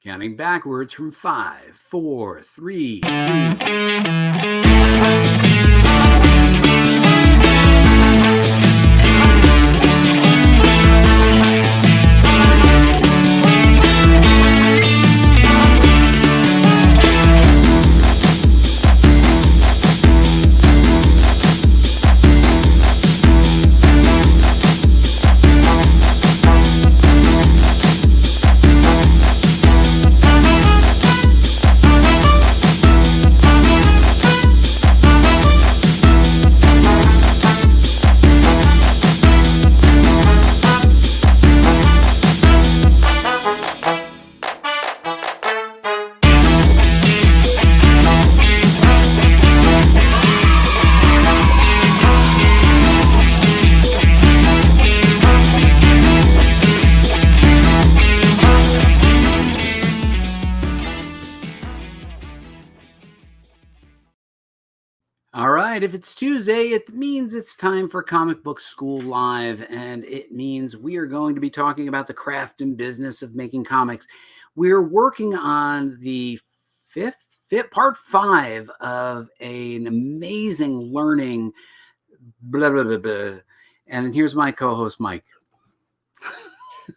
Counting backwards from 5, 4, 3, 2. All right, if it's Tuesday, it means it's time for Comic Book School Live, and it means we are going to be talking about the craft and business of making comics. We're working on the part 5 of an amazing learning, blah, blah, blah, blah. And here's my co-host, Mike.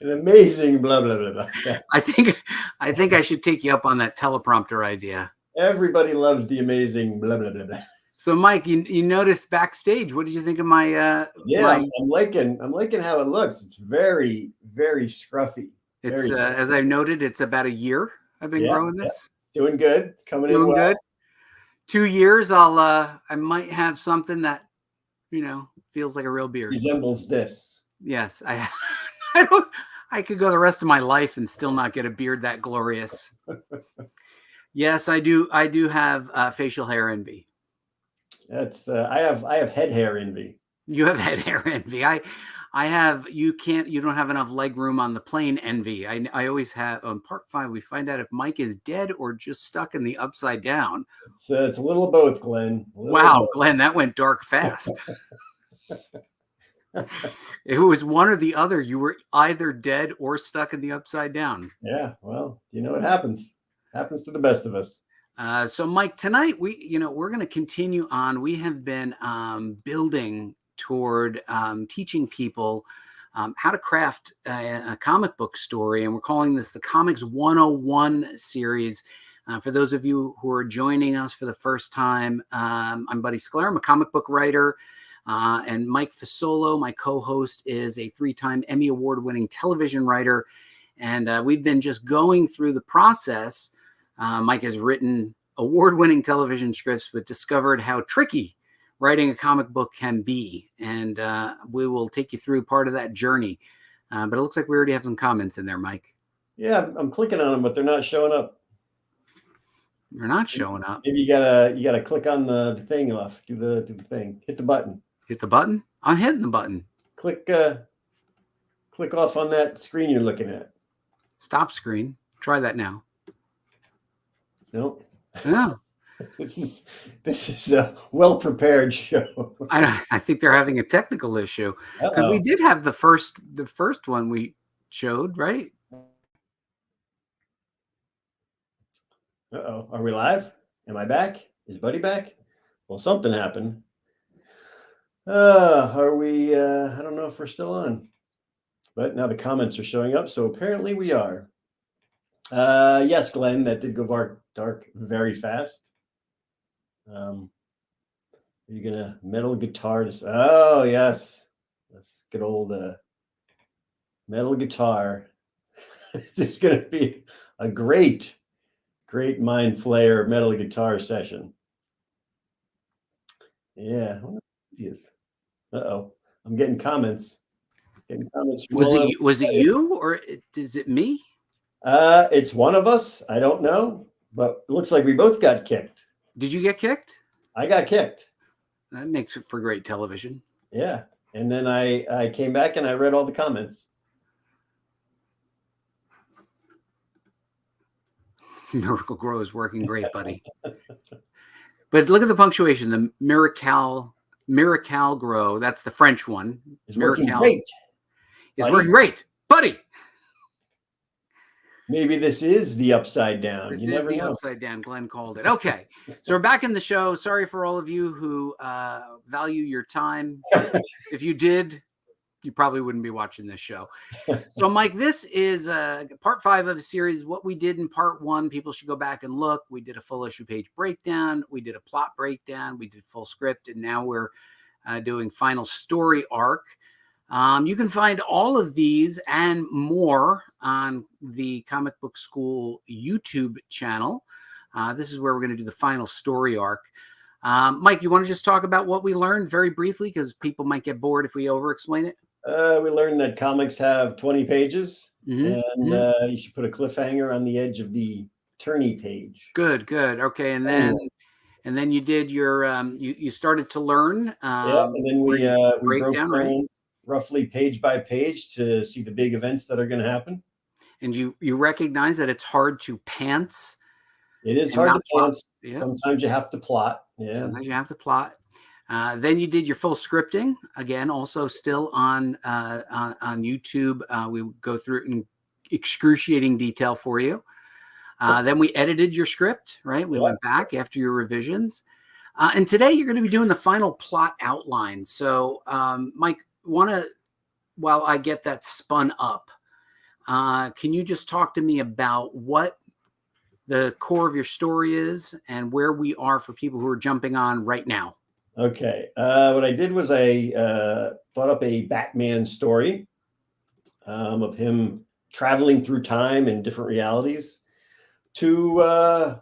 An amazing blah, blah, blah, blah. Yes. I think I should take you up on that teleprompter idea. Everybody loves the amazing blah, blah, blah, blah. So, Mike, you noticed backstage. What did you think of my? I'm liking how it looks. It's very, very scruffy. It's as I've noted, it's about a year I've been growing this. Yeah. Doing good. It's coming in well. Good. 2 years, I might have something that, feels like a real beard. Resembles this. Yes, I could go the rest of my life and still not get a beard that glorious. Yes, I do. I do have facial hair envy. That's I have head hair envy. You have head hair envy. I have. You don't have enough leg room on the plane envy. I always have. On part 5, we find out if Mike is dead or just stuck in the upside down. It's a little of both, Glenn. Wow, Glenn, that went dark fast. If it was one or the other, you were either dead or stuck in the upside down. Yeah, well, what happens. Happens to the best of us. So, Mike, tonight we're going to continue on. We have been building toward teaching people how to craft a comic book story, and we're calling this the Comics 101 series. For those of you who are joining us for the first time, I'm Buddy Scalera. I'm a comic book writer, and Mike Fasolo, my co-host, is a 3-time Emmy Award-winning television writer, and we've been just going through the process. Mike has written award-winning television scripts, but discovered how tricky writing a comic book can be. And we will take you through part of that journey. But it looks like we already have some comments in there, Mike. Yeah, I'm clicking on them, but they're not showing up. They're not showing up. Maybe you gotta click on the thing off. Do the thing. Hit the button. Hit the button? I'm hitting the button. Click off on that screen you're looking at. Stop screen. Try that now. Nope. No. This is a well-prepared show. I think they're having a technical issue. Because we did have the first one we showed, right? Uh-oh. Are we live? Am I back? Is Buddy back? Well, something happened. Are we I don't know if we're still on. But now the comments are showing up, so apparently we are. Yes, Glenn, that did go dark very fast. Are you gonna metal guitar? Oh yes, that's good old metal guitar. This is gonna be a great mind flayer metal guitar session. Yeah, uh-oh, I'm getting comments. Was it you or is it me? It's one of us. I don't know, but it looks like we both got kicked. Did you get kicked? I got kicked. That makes it for great television. Yeah. And then I came back and I read all the comments. Miracle Grow is working great, buddy. But look at the punctuation. The Miracle Grow, that's the French one. It's working great. It's working great, buddy. Maybe this is the upside down. This You is never the know. upside down. Glenn called it. Okay. So we're back in the show. Sorry for all of you who value your time. If you did, you probably wouldn't be watching this show. So, Mike, this is part 5 of a series. What we did in part 1, people should go back and look. We did a full issue page breakdown. We did a plot breakdown. We did full script. And now we're doing final story arc. You can find all of these and more on the Comic Book School YouTube channel. This is where we're going to do the final story arc. Mike, you want to just talk about what we learned very briefly, because people might get bored if we over-explain it? We learned that comics have 20 pages, Mm-hmm. and you should put a cliffhanger on the edge of the tourney page. Good. Okay, and then you did your you started to learn. Yeah, and then we broke down, down right? roughly page by page to see the big events that are going to happen. And you recognize that it's hard to pants. It is hard to pants. Yeah. Sometimes you have to plot. Yeah. Sometimes you have to plot. Then you did your full scripting, again, also still on YouTube. We go through it in excruciating detail for you. Then we edited your script, right? We went back after your revisions. And today you're going to be doing the final plot outline. So, Mike, while I get that spun up, can you just talk to me about what the core of your story is and where we are for people who are jumping on right now? Okay. What I did was I thought up a Batman story of him traveling through time and different realities to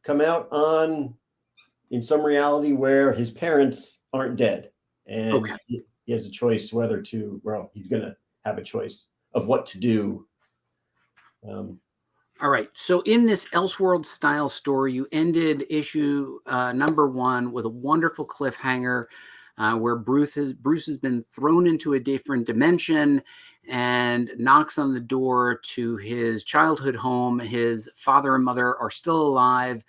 come out in some reality where his parents aren't dead. And he has a choice whether to, well, he's going to have a choice of what to do. All right. So in this Elseworld style story, you ended issue number 1 with a wonderful cliffhanger where Bruce has been thrown into a different dimension and knocks on the door to his childhood home. His father and mother are still alive.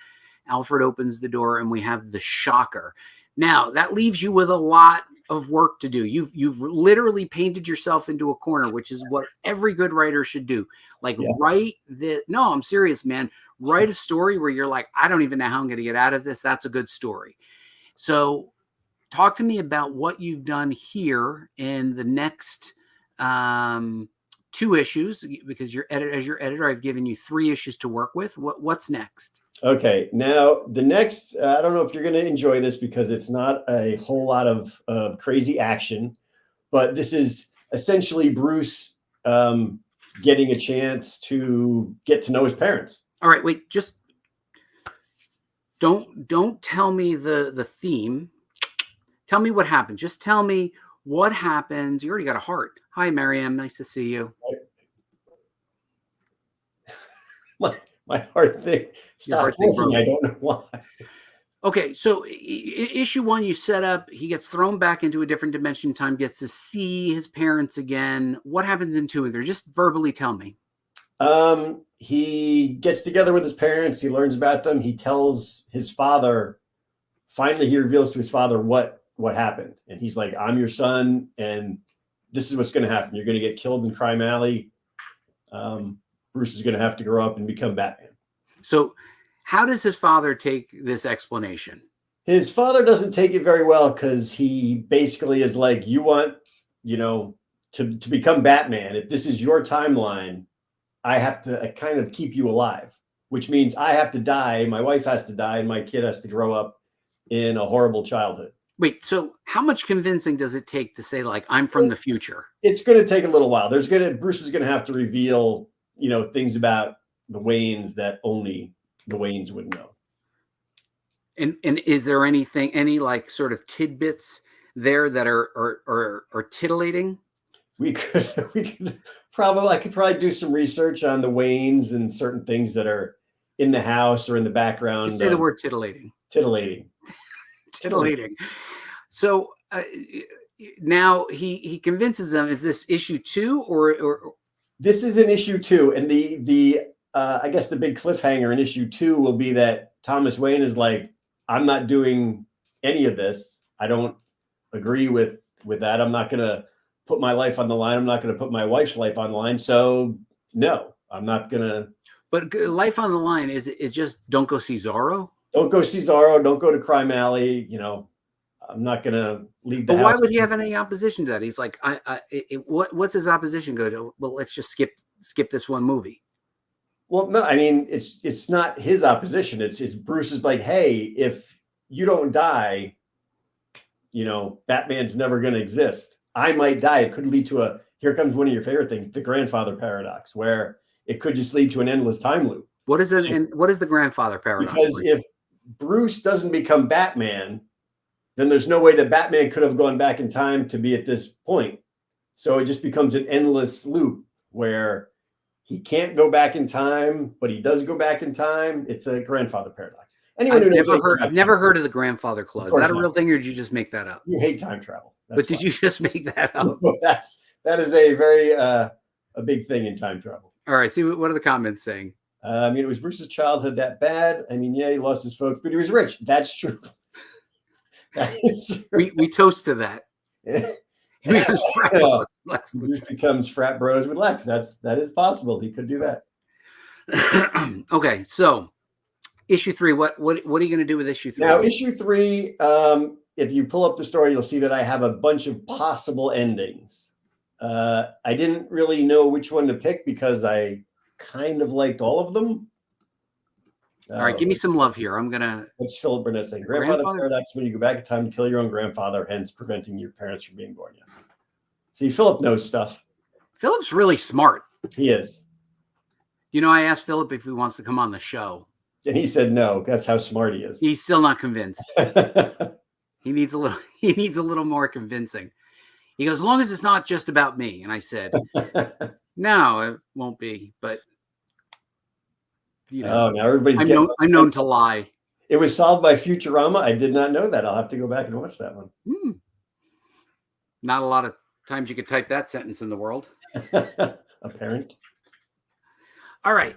Alfred opens the door and we have the shocker. Now that leaves you with a lot of work to do. You've literally painted yourself into a corner, which is what every good writer should do. Like no, I'm serious, man. Write a story where you're like, I don't even know how I'm going to get out of this. That's a good story. So talk to me about what you've done here in the next 2 issues, because as your editor, I've given you 3 issues to work with. What's next? Okay, now the next, I don't know if you're going to enjoy this because it's not a whole lot of crazy action, but this is essentially Bruce getting a chance to get to know his parents. All right, wait, just don't tell me the theme. Tell me what happened. Just tell me what happens. You already got a heart. Hi, Mariam. Nice to see you. My heart thing stopped working. I don't know why. Okay, so issue 1, you set up, he gets thrown back into a different dimension time, gets to see his parents again. What happens in 2 and 3? Just verbally tell me. He gets together with his parents. He learns about them. He tells his father, finally he reveals to his father what happened. And he's like, I'm your son, and this is what's going to happen. You're going to get killed in Crime Alley. Bruce is going to have to grow up and become Batman. So how does his father take this explanation? His father doesn't take it very well because he basically is like, you want, to become Batman. If this is your timeline, I have to kind of keep you alive, which means I have to die. My wife has to die and my kid has to grow up in a horrible childhood. Wait, so how much convincing does it take to say, like, I'm from the future? It's going to take a little while. Bruce is going to have to reveal things about the Waynes that only the Waynes would know. And is there any like sort of tidbits there that are titillating? I could probably do some research on the Waynes and certain things that are in the house or in the background. Just say the word titillating. Titillating. So now he convinces them. Is this issue 2 or? This is in issue 2, and the I guess the big cliffhanger in issue 2 will be that Thomas Wayne is like, I'm not doing any of this. I don't agree with that. I'm not going to put my life on the line. I'm not going to put my wife's life on the line. So no, I'm not gonna. But life on the line is just don't go see Zorro. Don't go see Zorro. Don't go to Crime Alley. I'm not gonna leave the But house. why would he have any opposition to that? He's like, what's his opposition go to? Well, let's just skip this one movie. Well, no, I mean it's not his opposition. It's Bruce's like, hey, if you don't die, Batman's never going to exist. I might die. It could lead to here comes one of your favorite things, the grandfather paradox, where it could just lead to an endless time loop. What is it? And what is the grandfather paradox? Because if Bruce doesn't become Batman, then there's no way that Batman could have gone back in time to be at this point. So it just becomes an endless loop where he can't go back in time, but he does go back in time. It's a grandfather paradox. Anyone I've never heard of the grandfather clause. Is that a real thing, or did you just make that up? You hate time travel. But did you just make that up? That is a very a big thing in time travel. All right. See, what are the comments saying? It was Bruce's childhood that bad. Yeah, he lost his folks, but he was rich. That's true. That is true. We toast to that. Bruce becomes frat bros with Lex. That is possible. He could do that. Okay, so issue 3. What are you going to do with issue 3? Now, issue 3. If you pull up the story, you'll see that I have a bunch of possible endings. I didn't really know which one to pick because I kind of liked all of them. All right, give me some love here. I'm gonna. What's Philip Burnett saying? Grandfather paradox: when you go back in time to kill your own grandfather, hence preventing your parents from being born. Yeah. See, Philip knows stuff. Philip's really smart. He is. I asked Philip if he wants to come on the show, and he said no. That's how smart he is. He's still not convinced. He needs a little more convincing. He goes, as long as it's not just about me. And I said, no, it won't be. But now everybody's I'm known to lie. It was solved by Futurama. I did not know that. I'll have to go back and watch that one. Not a lot of times you could type that sentence in the world. Apparent. All right.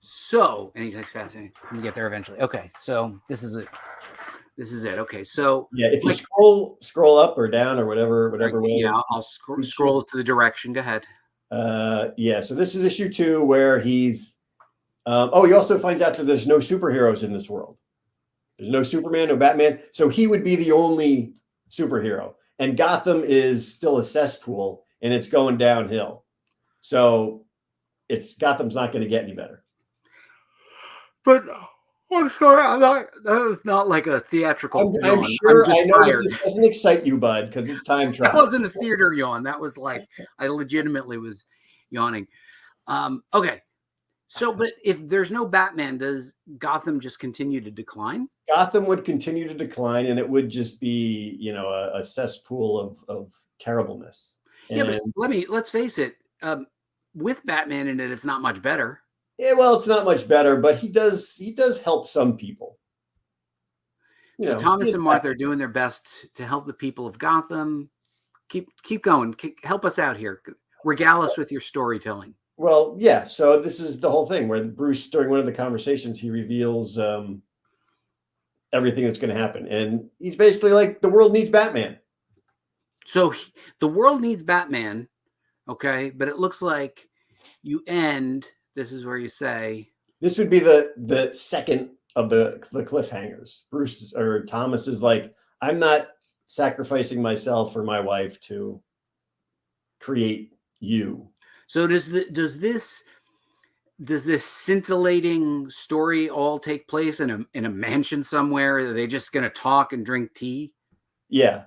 So, and he's like fascinating. We get there eventually. Okay. So this is it. Okay. So yeah, if you scroll up or down or whatever way. Yeah, I'll scroll to the direction. Go ahead. Yeah. So this is issue 2 where he's. He also finds out that there's no superheroes in this world. There's no Superman, no Batman. So he would be the only superhero. And Gotham is still a cesspool and it's going downhill. So Gotham's not going to get any better. But I'm sorry, that was not like a theatrical yawn. I'm sure. I know that this doesn't excite you, bud, because it's time travel. That wasn't a theater yawn. That was like I legitimately was yawning. Okay. So, but if there's no Batman, does Gotham just continue to decline? Gotham would continue to decline, and it would just be, a cesspool of terribleness. Yeah, but let's face it. With Batman in it, it's not much better. Yeah, well, it's not much better, but he does help some people. So Thomas and Martha are doing their best to help the people of Gotham. Keep going. Help us out here. Regale us with your storytelling. Well, yeah. So this is the whole thing where Bruce, during one of the conversations, he reveals everything that's going to happen. And he's basically like, the world needs Batman. So the world needs Batman. Okay. But it looks like you end. This is where you say. This would be the second of the cliffhangers. Bruce or Thomas is like, I'm not sacrificing myself for my wife to create you. So does this scintillating story all take place in a mansion somewhere? Are they just going to talk and drink tea? Yeah.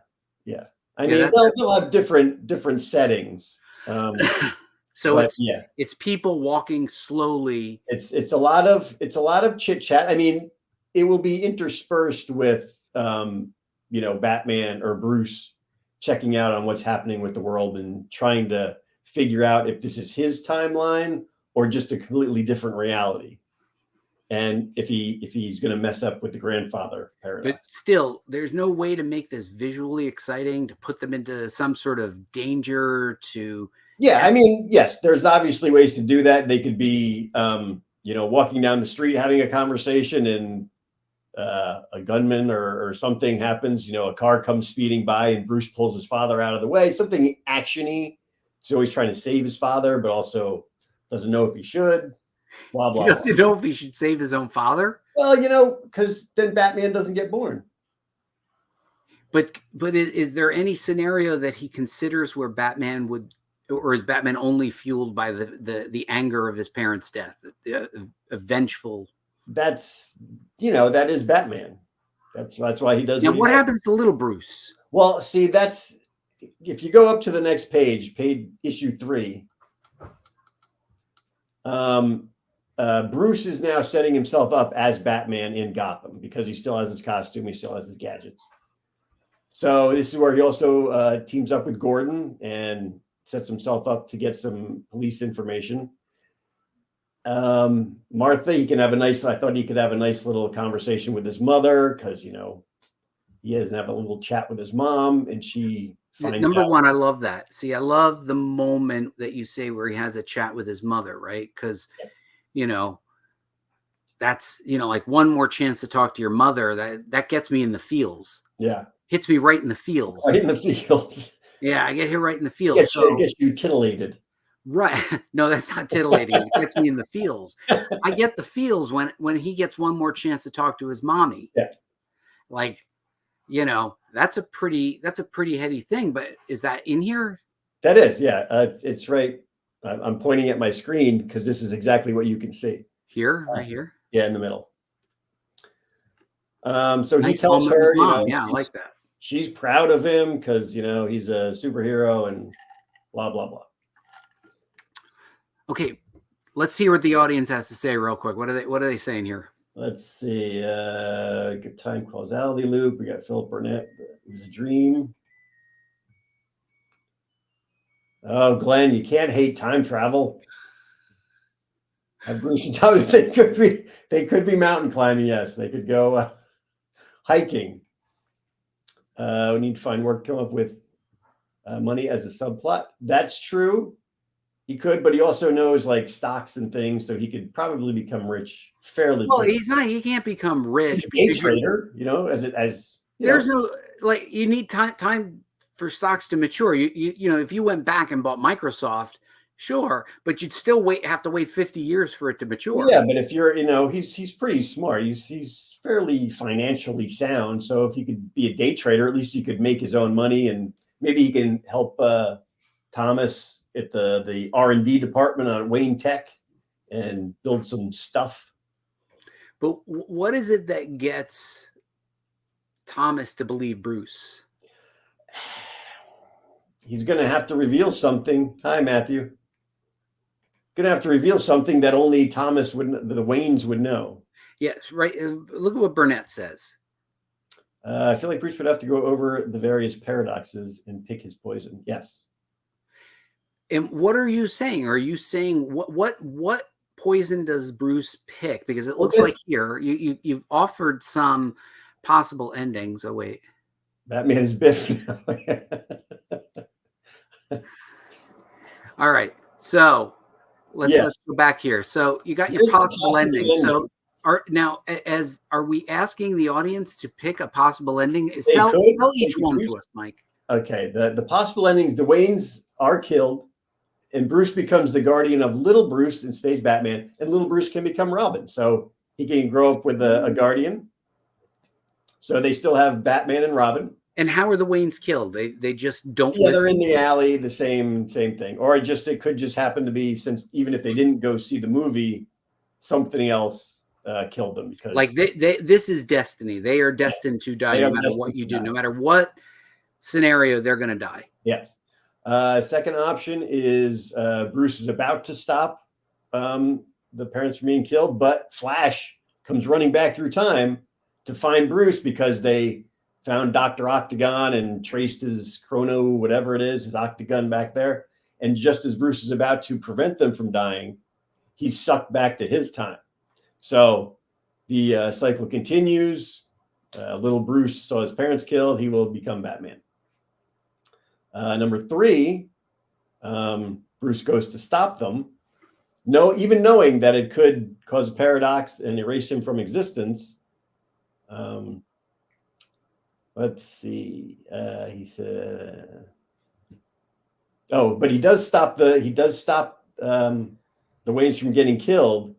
I mean, they'll have different settings. So it's people walking slowly. It's a lot of chit chat. I mean, it will be interspersed with Batman or Bruce checking out on what's happening with the world and trying to figure out if this is his timeline or just a completely different reality. And if he's going to mess up with the grandfather paradox. But still, there's no way to make this visually exciting, to put them into some sort of danger to. Yeah, I mean, yes, there's obviously ways to do that. They could be, walking down the street, having a conversation, and a gunman or something happens. A car comes speeding by, and Bruce pulls his father out of the way. Something actiony. He's always trying to save his father, but also doesn't know if he should, blah, He blah, blah. doesn't know if he should save his own father. Well, because then Batman doesn't get born. But is there any scenario that he considers where Batman would, or is Batman only fueled by the anger of his parents' death, a vengeful? That's that is Batman. That's why he does. Now, What what happens to little Bruce? Well, see, that's if you go up to the next page issue 3. Bruce is now setting himself up as Batman in Gotham because he still has his costume, he still has his gadgets. So this is where he also teams up with Gordon and sets himself up to get some police information. Martha, I thought he could have a nice little conversation with his mother because, he doesn't have a little chat with his mom, and she finds Number out. one, I love that. See, I love the moment that you say where he has a chat with his mother, right? Because, that's, like one more chance to talk to your mother. That gets me in the feels. Yeah. Hits me right in the feels. Right in the feels. Yeah, I get hit right in the feels. Gets you titillated. Right. No, that's not titillating. It gets me in the feels. I get the feels when he gets one more chance to talk to his mommy. Yeah. Like, that's a pretty heady thing. But is that in here? That is, yeah. It's right. I'm pointing at my screen because this is exactly what you can see. Here, right here. Yeah, in the middle. So nice he tells her, yeah, I like that. She's proud of him because he's a superhero and blah blah blah. Okay, let's hear what the audience has to say real quick. What are they saying here? Let's see. Good time causality loop. We got Philip Burnett. It was a dream. Oh, Glenn, you can't hate time travel. Bruce and Tommy, they could be mountain climbing. Yes, they could go hiking. We need to find work, come up with money as a subplot. That's true. He could, but he also knows like stocks and things, so he could probably become rich fairly quickly. He's not. He can't become rich. He's a day trader, there's no you need time for stocks to mature. If you went back and bought Microsoft, sure, but you'd still have to wait 50 years for it to mature. Well, yeah, but if you're, he's pretty smart. He's fairly financially sound. So if you could be a day trader, at least he could make his own money, and maybe he can help Thomas at the R&D department on Wayne Tech and build some stuff. But what is it that gets Thomas to believe Bruce? He's going to have to reveal something. Hi, Matthew. Going to have to reveal something that only Thomas the Waynes would know. Yes, right. Look at what Burnett says. I feel like Bruce would have to go over the various paradoxes and pick his poison. Yes. And what are you saying? Are you saying what poison does Bruce pick? Because it looks like here you've offered some possible endings. Oh wait, Batman is Biff. All right, so let's go back here. So you got your possible endings. So are we asking the audience to pick a possible ending? Tell each one to us, Mike. Okay, the possible endings: the Waynes are killed, and Bruce becomes the guardian of little Bruce and stays Batman, and little Bruce can become Robin. So he can grow up with a guardian. So they still have Batman and Robin. And how are the Waynes killed? They just don't. Yeah, they're in the alley. The same thing. Or it could just happen to be, since even if they didn't go see the movie, something else killed them. Because this is destiny. They are destined to die no matter what you do, no matter what scenario, they're going to die. Yes. Second option is Bruce is about to stop the parents from being killed, but Flash comes running back through time to find Bruce because they found Dr. Octagon and traced his chrono, whatever it is, his octagon back there. And just as Bruce is about to prevent them from dying, he's sucked back to his time. So the cycle continues. Little Bruce saw his parents killed. He will become Batman. Number 3, Bruce goes to stop them. Even knowing that it could cause a paradox and erase him from existence. Let's see. He said, but he does stop the Waynes from getting killed,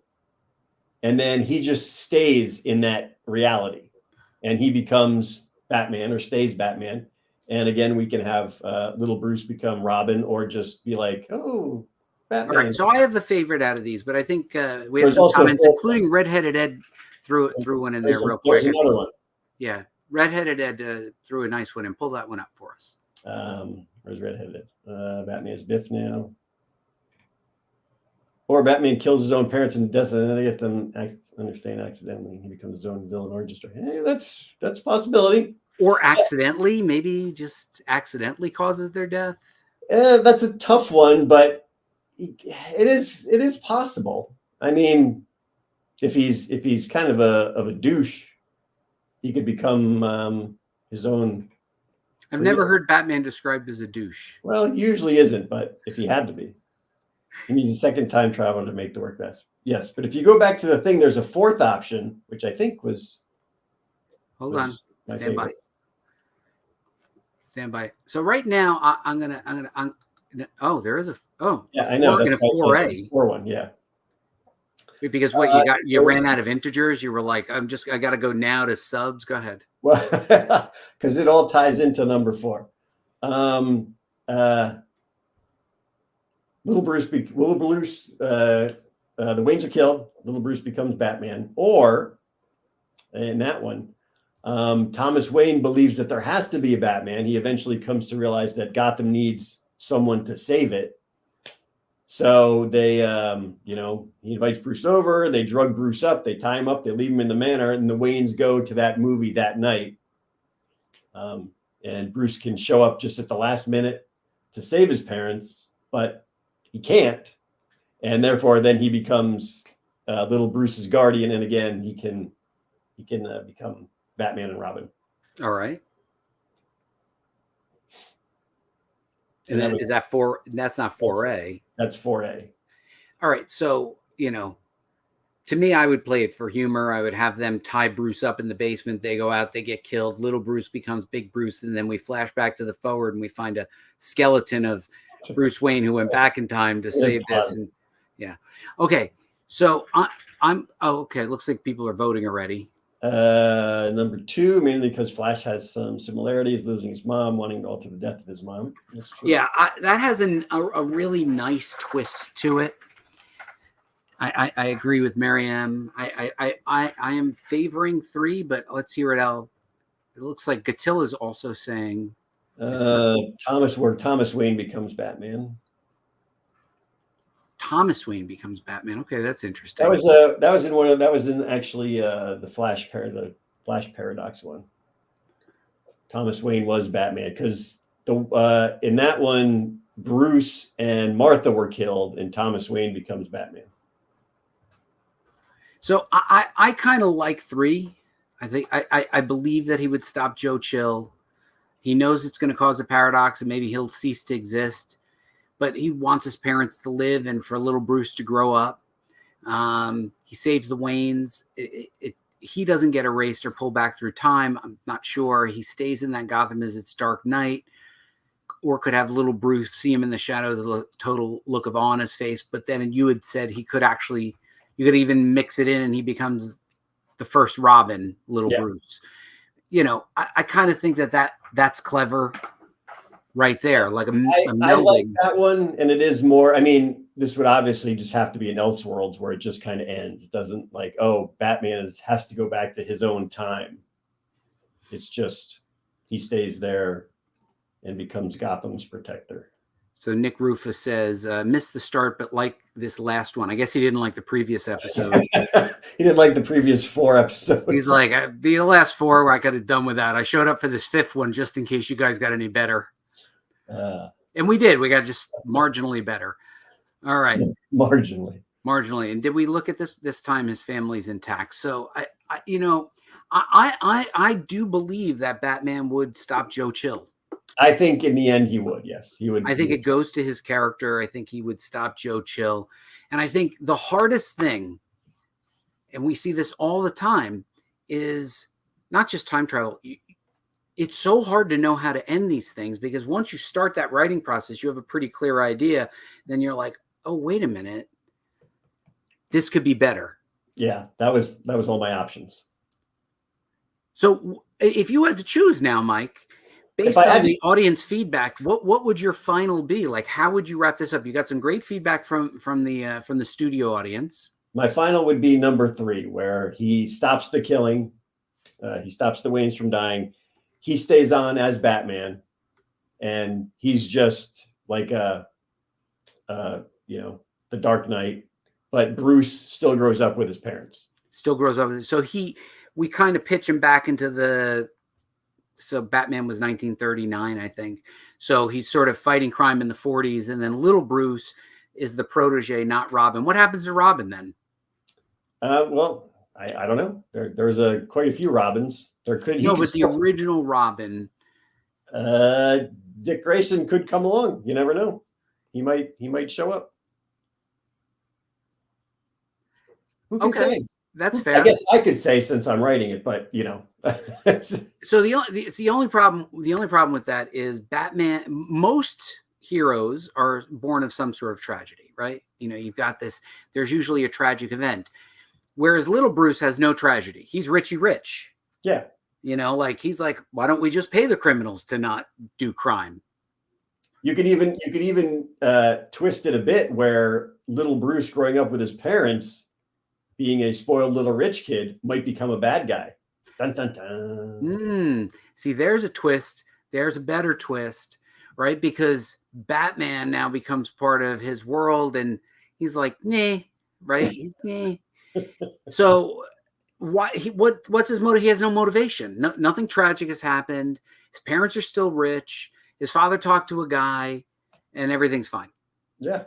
and then he just stays in that reality, and he becomes Batman or stays Batman. And again, we can have little Bruce become Robin, or just be like, oh, Batman. All right, so I have a favorite out of these, but I think we have There's some also a comments, fourth including Redheaded Ed threw one in there real There's quick. another one. Yeah, Redheaded Ed threw a nice one and pull that one up for us. Where's Redheaded? Batman's Biff now. Or Batman kills his own parents and doesn't, and then they get them understand accidentally. He becomes his own villain or just, hey, that's a possibility. Or accidentally, maybe just accidentally causes their death. That's a tough one, but it is possible. I mean, if he's kind of a douche, he could become his own. I've never heard Batman described as a douche. Well, he usually isn't, but if he had to be, he needs a second time travel to make the work best. Yes, but if you go back to the thing, there's a fourth option, which I think was. Hold on, stand by. Stand by. So right now, I'm gonna. Oh, there is a. Oh, yeah, I know. That's a 4A. 4-1, yeah. Because what you got, you ran out of integers. You were like, I got to go now to subs. Go ahead. Well, because it all ties into number 4. Little Bruce, the Waynes are killed. Little Bruce becomes Batman. Or, in that one, Thomas Wayne believes that there has to be a Batman. He eventually comes to realize that Gotham needs someone to save it. So they, he invites Bruce over. They drug Bruce up. They tie him up. They leave him in the manor. And the Waynes go to that movie that night. And Bruce can show up just at the last minute to save his parents, but he can't. And therefore, then he becomes little Bruce's guardian. And again, he can become Batman and Robin. All right. And then, is that 4? That's not 4A. That's 4A. All right. So, to me, I would play it for humor. I would have them tie Bruce up in the basement. They go out, they get killed. Little Bruce becomes Big Bruce. And then we flash back to the forward and we find a skeleton of Bruce Wayne who went back in time to save this. And yeah. Okay. So okay. It looks like people are voting already. Number 2, mainly because Flash has some similarities, losing his mom, wanting to alter the death of his mom. That's true. Yeah, that has a really nice twist to it. I agree with Maryam. I am favoring 3, but let's hear it out. It looks like Gatil is also saying Thomas Wayne becomes Batman. Thomas Wayne becomes Batman. Okay, that's interesting. That was in actually the Flash Paradox one. Thomas Wayne was Batman because in that one Bruce and Martha were killed, and Thomas Wayne becomes Batman. So I kind of like 3. I think I believe that he would stop Joe Chill. He knows it's going to cause a paradox, and maybe he'll cease to exist. But he wants his parents to live and for little Bruce to grow up. He saves the Waynes. He doesn't get erased or pulled back through time. I'm not sure. He stays in that Gotham as its dark night, or could have little Bruce see him in the shadow, the total look of awe on his face. But then you had said you could even mix it in and he becomes the first Robin, little Bruce. I kind of think that's clever. Right there, like a melding. I like that one, and it is more. I mean, this would obviously just have to be in Elseworlds where it just kind of ends. It doesn't like, oh, Batman has to go back to his own time. It's just he stays there and becomes Gotham's protector. So Nick Rufus says, missed the start, but like this last one. I guess he didn't like the previous episode. He didn't like the previous 4 episodes. He's like, the last 4, I could have done with that. I showed up for this 5th one just in case you guys got any better. And we did. We got just marginally better. All right. Marginally. And did we look at this time? His family's intact. So I do believe that Batman would stop Joe Chill. I think in the end he would. Yes, he would. I think it goes to his character. I think he would stop Joe Chill. And I think the hardest thing, and we see this all the time, is not just time travel. It's so hard to know how to end these things because once you start that writing process, you have a pretty clear idea. Then you're like, oh, wait a minute. this could be better. Yeah, that was all my options. So if you had to choose now, Mike, based on the audience feedback, what would your final be? Like, how would you wrap this up? You got some great feedback from the studio audience. My final would be number 3, where he stops the killing. He stops the Waynes from dying. He stays on as Batman, and he's just like the Dark Knight, but Bruce still grows up with his parents. Still grows up. So we kind of pitch him back into so Batman was 1939, I think. So he's sort of fighting crime in the 40s, and then little Bruce is the protege, not Robin. What happens to Robin then? Well, I don't know. There's quite a few Robins. But the original Robin. Dick Grayson could come along. You never know. He might show up. Who can say? That's fair. I guess I could say since I'm writing it, but So the only problem with that is Batman. Most heroes are born of some sort of tragedy, right? You've got this. There's usually a tragic event, whereas little Bruce has no tragedy. He's Richie Rich. Yeah. He's like, why don't we just pay the criminals to not do crime? You could even twist it a bit where little Bruce growing up with his parents, being a spoiled little rich kid, might become a bad guy. Dun, dun, dun. See, there's a twist. There's a better twist, right? Because Batman now becomes part of his world, and he's like, nah, right? He's nah. So what's his motive? He has no motivation. Nothing tragic has happened. His parents are still rich. His father talked to a guy, and everything's fine. Yeah.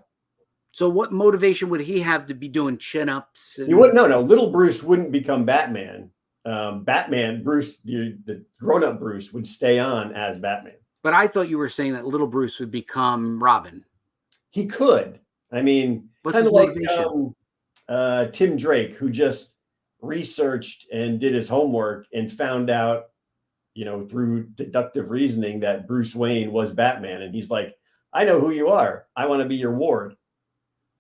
So what motivation would he have to be doing chin-ups? You wouldn't. No. Little Bruce wouldn't become Batman. Bruce, the grown-up Bruce, would stay on as Batman. But I thought you were saying that little Bruce would become Robin. He could. I mean, kind of like Tim Drake, who just researched and did his homework and found out, through deductive reasoning, that Bruce Wayne was Batman. And he's like, I know who you are. I want to be your ward.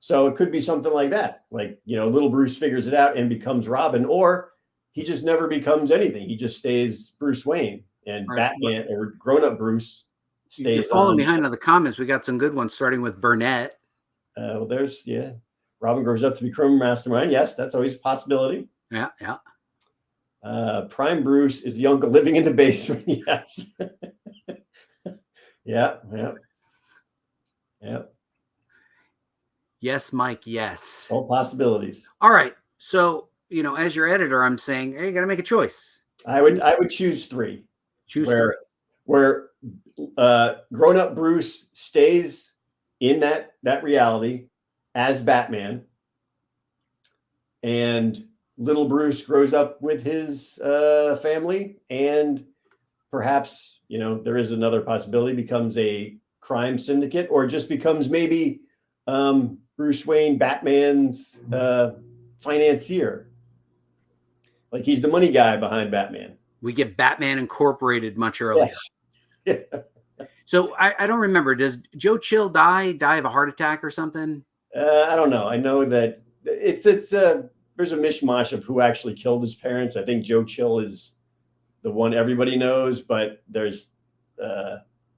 So it could be something like that. Like, little Bruce figures it out and becomes Robin, or he just never becomes anything. He just stays Bruce Wayne, and right. Batman or grown-up Bruce stays. You're falling behind on the comments. We got some good ones, starting with Burnett. Well, Robin grows up to be criminal mastermind. Yes, that's always a possibility. Yeah. Prime Bruce is the uncle living in the basement. Yes. Yeah. Yes, Mike. Yes. All possibilities. All right. So, as your editor, I'm saying, hey, you got to make a choice. I would choose 3. Where grown-up Bruce stays in that reality as Batman, and little Bruce grows up with his family, and perhaps there is another possibility, becomes a crime syndicate, or just becomes maybe Bruce Wayne, Batman's financier. Like, he's the money guy behind Batman. We get Batman Incorporated much earlier. Yes. Yeah. So I don't remember. Does Joe Chill die of a heart attack or something? I don't know. I know that there's a mishmash of who actually killed his parents. I think Joe Chill is the one everybody knows, but there's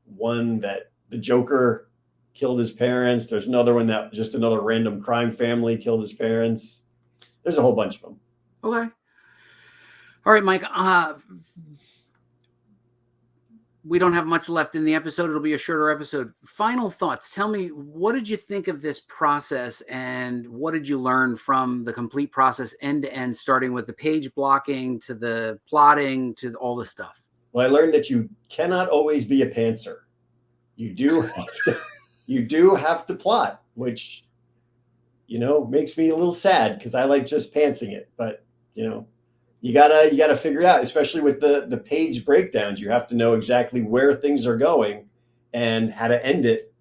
one that the Joker killed his parents. There's another one that just another random crime family killed his parents. There's a whole bunch of them. Okay. All right, Mike. We don't have much left in the episode. It'll be a shorter episode. Final thoughts. Tell me, what did you think of this process, and what did you learn from the complete process end to end, starting with the page blocking to the plotting to all the stuff? Well, I learned that you cannot always be a pantser. You do have to plot, which, makes me a little sad because I like just pantsing it. But, you gotta figure it out, especially with the page breakdowns. You have to know exactly where things are going and how to end it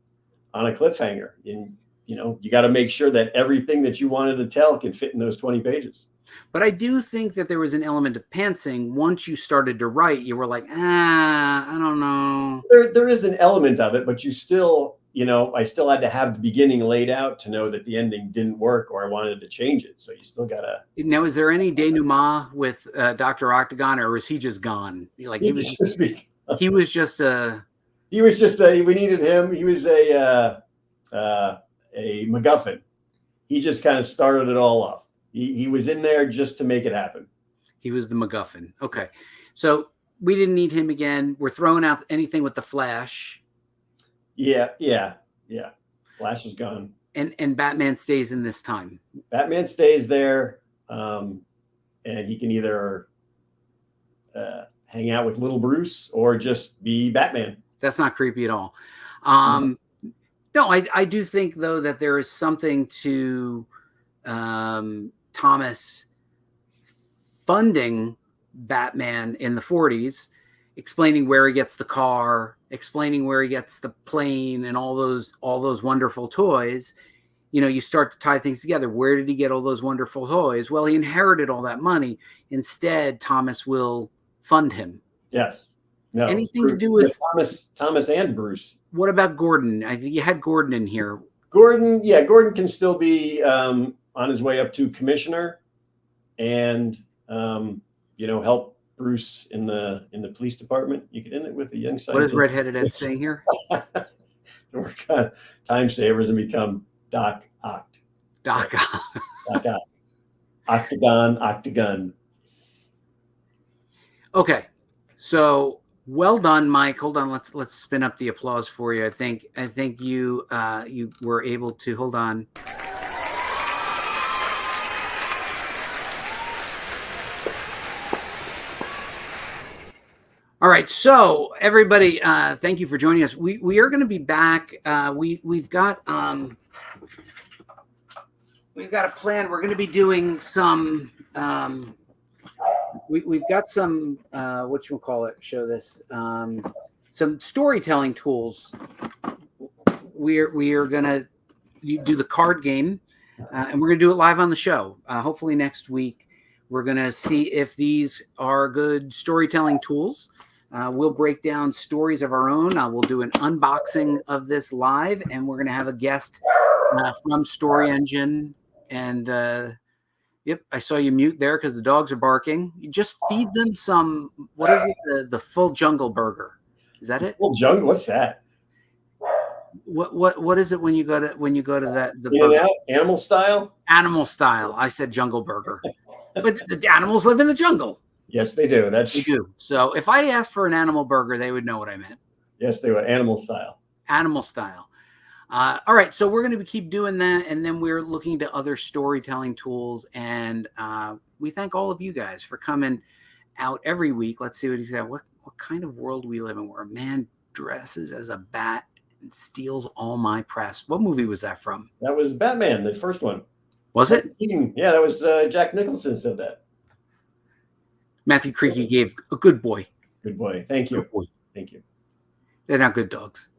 on a cliffhanger. And, you got to make sure that everything that you wanted to tell can fit in those 20 pages. But I do think that there was an element of pantsing. Once you started to write, you were like, I don't know. There is an element of it, but you still I still had to have the beginning laid out to know that the ending didn't work or I wanted to change it. So you still gotta. Now, is there any denouement with Dr. Octagon, or was he just gone? Like he was just we needed him. He was a MacGuffin. He just kind of started it all off. He was in there just to make it happen. He was the MacGuffin. Okay. So we didn't need him again. We're throwing out anything with the Flash. Yeah. Flash is gone. And Batman stays in this time. Batman stays there, and he can either hang out with little Bruce or just be Batman. That's not creepy at all. No, I do think, though, that there is something to Thomas funding Batman in the 40s, explaining where he gets the car, explaining where he gets the plane, and all those wonderful toys. You start to tie things together. Where did he get all those wonderful toys? Well, he inherited all that money. Instead, Thomas will fund him. Yes. No. Anything Bruce, to do with Thomas and Bruce. What about Gordon? I think you had Gordon in here. Gordon can still be on his way up to commissioner, and help Bruce in the police department. You could end it with a young scientist. What is Redheaded Ed saying here? To work on time savers and become Doc Oct. Doc Oct. Octagon. Okay, so well done, Mike. Hold on, let's spin up the applause for you. I think you were able to hold on. All right, so everybody, thank you for joining us. We are going to be back. We've got a plan. We're going to be doing some. We've got some some storytelling tools. We are going to do the card game, and we're going to do it live on the show. Hopefully next week. We're going to see if these are good storytelling tools. We'll break down stories of our own. We'll do an unboxing of this live, and we're going to have a guest from Story Engine. And yep, I saw you mute there because the dogs are barking. You just feed them some. What is it? The full jungle burger. Is that it? Full jungle. What's that? What is it when you go to that the animal style? Animal style. I said jungle burger, but the animals live in the jungle. Yes, they do. They do. So if I asked for an animal burger, they would know what I meant. Yes, they would. Animal style. Animal style. All right. So we're going to keep doing that. And then we're looking to other storytelling tools. And we thank all of you guys for coming out every week. Let's see what he's got. What kind of world we live in where a man dresses as a bat and steals all my press? What movie was that from? That was Batman, the first one. Was it? Yeah, that was Jack Nicholson said that. Matthew Creaky gave a good boy. Good boy. Thank you. Good boy. Thank you. They're not good dogs.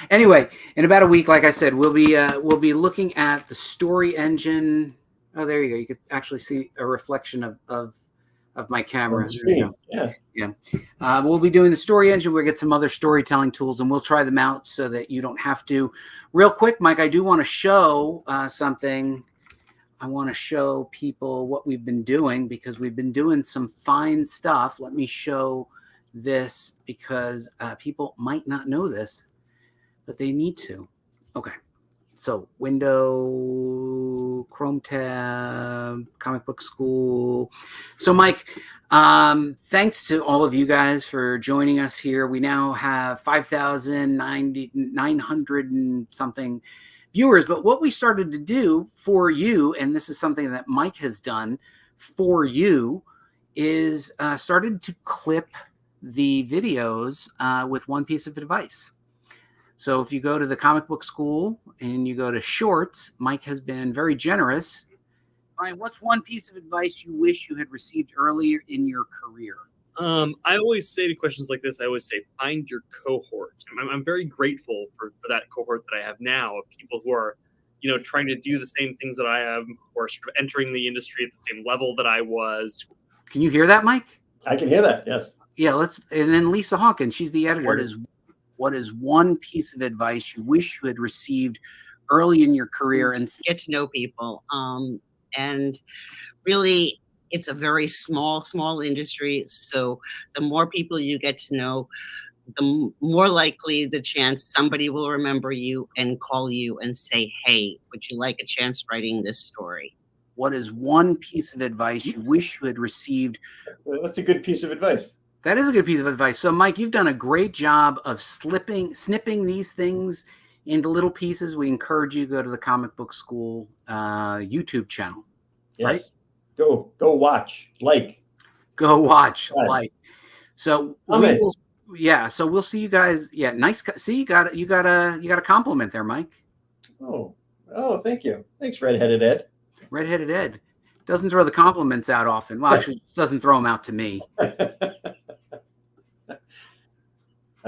Anyway, in about a week, like I said, we'll be looking at the Story Engine. Oh, there you go. You could actually see a reflection of my camera. Yeah. We'll be doing the Story Engine. We'll get some other storytelling tools, and we'll try them out so that you don't have to. Real quick, Mike, I do want to show something. I want to show people what we've been doing because we've been doing some fine stuff. Let me show this because people might not know this, but they need to. Okay. So Window, Chrome tab, Comic Book School. So Mike, thanks to all of you guys for joining us here. We now have 5,900 and something viewers, but what we started to do for you, and this is something that Mike has done for you, is started to clip the videos with one piece of advice. So if you go to the Comic Book School and you go to Shorts, Mike has been very generous. Brian, what's one piece of advice you wish you had received earlier in your career? I always say to questions like this, I always say, find your cohort. I'm very grateful for that cohort that I have now of people who are, trying to do the same things that I am, or sort of entering the industry at the same level that I was. Can you hear that, Mike? I can hear that. Yes. Yeah. And then Lisa Hawkins, she's the editor. What is one piece of advice you wish you had received early in your career? And Get to know people. And really, it's a very small industry. So the more people you get to know, the more likely the chance somebody will remember you and call you and say, hey, would you like a chance writing this story? what is one piece of advice you wish you had received? That's a good piece of advice. That is a good piece of advice. So, Mike, you've done a great job of snipping these things into little pieces. We encourage you to go to the Comic Book School YouTube channel. Yes. Right? Go watch, Go watch, right. like. So Comment. So we'll see you guys. Yeah, nice. See, you got a compliment there, Mike. Oh, thank you. Thanks, Redheaded Ed. Redheaded Ed doesn't throw the compliments out often. Well, actually, doesn't throw them out to me. I've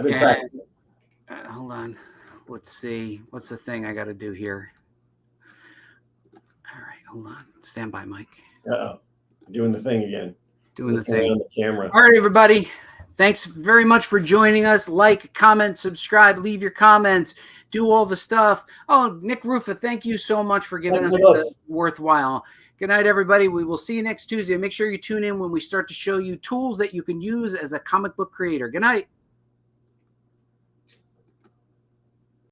been practicing. Hold on. Let's see. What's the thing I got to do here? All right, hold on. Stand by, Mike. Uh-oh. Doing the thing again. Doing Looking the thing. around the camera. All right, everybody. Thanks very much for joining us. Like, comment, subscribe, leave your comments, do all the stuff. Oh, Nick Rufa, thank you so much for giving us the worthwhile. Good night, everybody. We will see you next Tuesday. Make sure you tune in when we start to show you tools that you can use as a comic book creator. Good night.